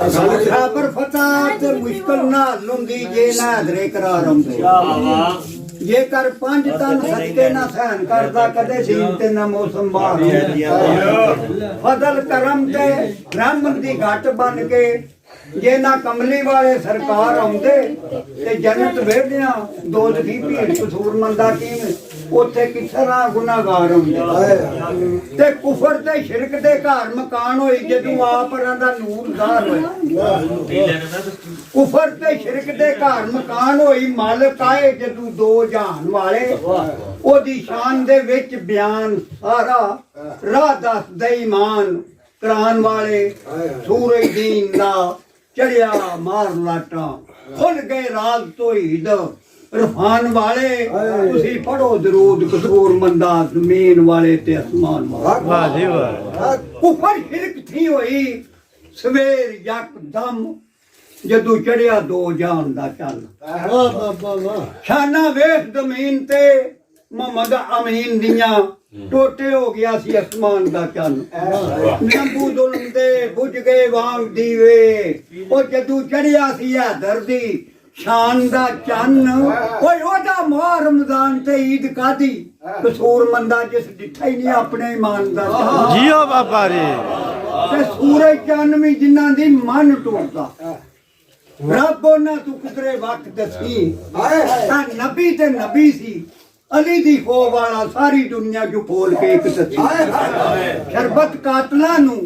खबर फता ते मुश्किल ना लुंदी जे ना हदरे करार आउंदे जेकर 5 तन सदके ना सहन करदा कदे दीन ते ना मौसम बाहर फजल करम ते ब्राह्मण दी घट बन के जे ना कमली वाले सरकार आउंदे ते जन्नत वेड़ियां दोजखी भीड़ कसूरमंदा की उथे किसरा गुनाहगार होंदे ते कुफर ते शिरक दे घर मकान होई जदों आप दा नूर ज़ाहिर होया कुफर ते शिरक दे घर मकान होई मालिक आए जदों दो जहान वाले ओदी शान दे विच बयान सारा राह दसदे ईमान कुरान वाले सूरज दीन दा चढ़िया मार लाटा खुल गए राज तौहीद रफान वाले तुसी पढ़ो दरूद कसूरमंदा जमीन वाले ते आसमान वाले वाह जी वाह कुफर शिरक थी होई सवेर यकदम जदू चढ़िया दो जान दा चल शाना वेख जमीन ते मोहम्मद अमीन दियां टोटे हो गया सी आसमान दा चल नंबू दुल्म दे बुझ गए वांग दीवे ओ जदू चढ़िया सी हैदर दी शान दा चन कोई ओदा माह रमजान ते ईद कादी कसूरमंदा जिस डिठा ही नहीं अपने ईमान दा जियो बाबा रे ते सूरज चन भी जिन्हां दी मन टूटदा रब ओना तू किधरे वक्त दसी ता नबी ते नबी सी अली दी खो वाला सारी दुनिया जो खोल के एक दसी शरबत कातला नू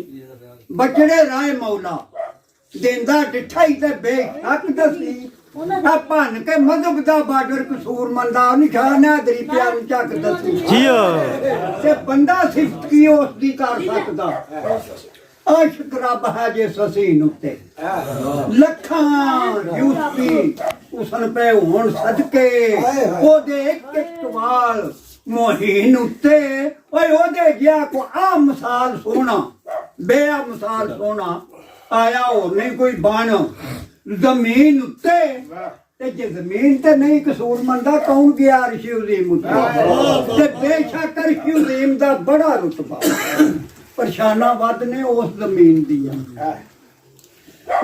बचड़े राय मौला देंदा डिठा ही ते बेशक दसी भन के मजहब दा बार्डर कसूरमंदा निशान है दरी प्यार झक दसी ते बंदा सिफत की उस दी कर सकदा आशिक रब है जे ससीन उत्ते लखां यूसुफी उसन पे होण सदके ओदे एक वाल मोहीन उत्ते ओए ओदे जिया को आ मिसाल सोना बेआ मिसाल सोना आया और नहीं कोई बन जमीन उत्ते ते जे जमीन ते नहीं कसूरमंदा कौन गया अर्श अज़ीम उत्ते ते बेशक अर्श अज़ीम दा बड़ा रुतबा परेशाना वध ने उस जमीन दिया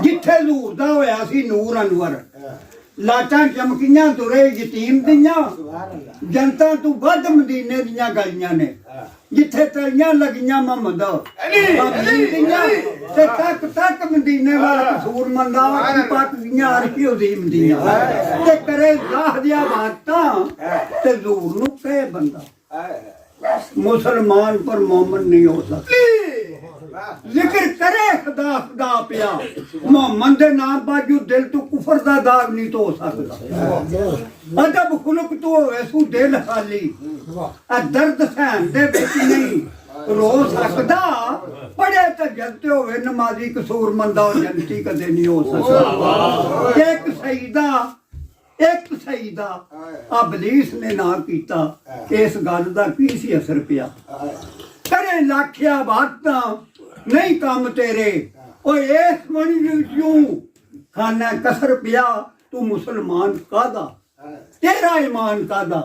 जिथे हजूर दा होया सी नूर अनवर लाटां चमकियां तुरे यतीम दियां जनता तू वध मदीने दियां गलियां ने जिथे तलियां लगियां मोहम्मद दियां ते तक तक मदीने वाला कसूरमंदा पाक दियां अर्श अज़ीम दियां ते करे जाह दिया बातां ते हजूर नू कहे बंदा मुसलमान पर मोमन नहीं हो सकता जिक्र करे खुदा खुदा पिया मोहम्मद दे नाम बाजू दिल तू कुफर दा दाग नहीं तो हो सकता अदब खुलक तो होवे सू दिल खाली आ दर्द सहन दे विच नहीं रो सकदा पढ़े तो जलते होवे नमाजी कसूरमंदा जन्नती कदे नहीं हो सकता एक सईदा अबलीस ने ना कीता इस गल दा की सी असर पिया करे लाखिया बातां नहीं काम तेरे ओए इस मन क्यों खाना कसर पिया तू मुसलमान कादा तेरा ईमान कादा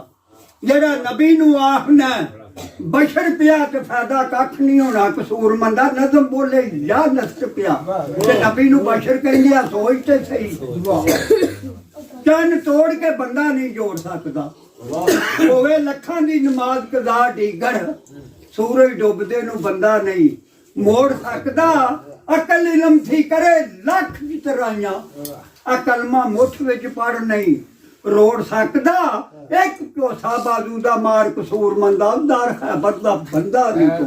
जेड़ा नबी नू आखना बशर पिया ते फायदा कख नहीं होना कसूरमंदा नज़म बोले या नस्ट पिया ते नबी नू बशर कहंदे सोच ते सही चन तोड़ के बंदा नहीं जोड़ सकता होवे लखां दी नमाज कज़ा डीगर सूरज डुबदे नू बंदा नहीं मोड़ सकता अकल इलम थी करे लख की तराइयां अकलमा मुठ विच पढ़ नहीं रोड़ सकता एक चौसा बाजू दा मार कसूरमंदा उदार खैबर दा बंदा नहीं तो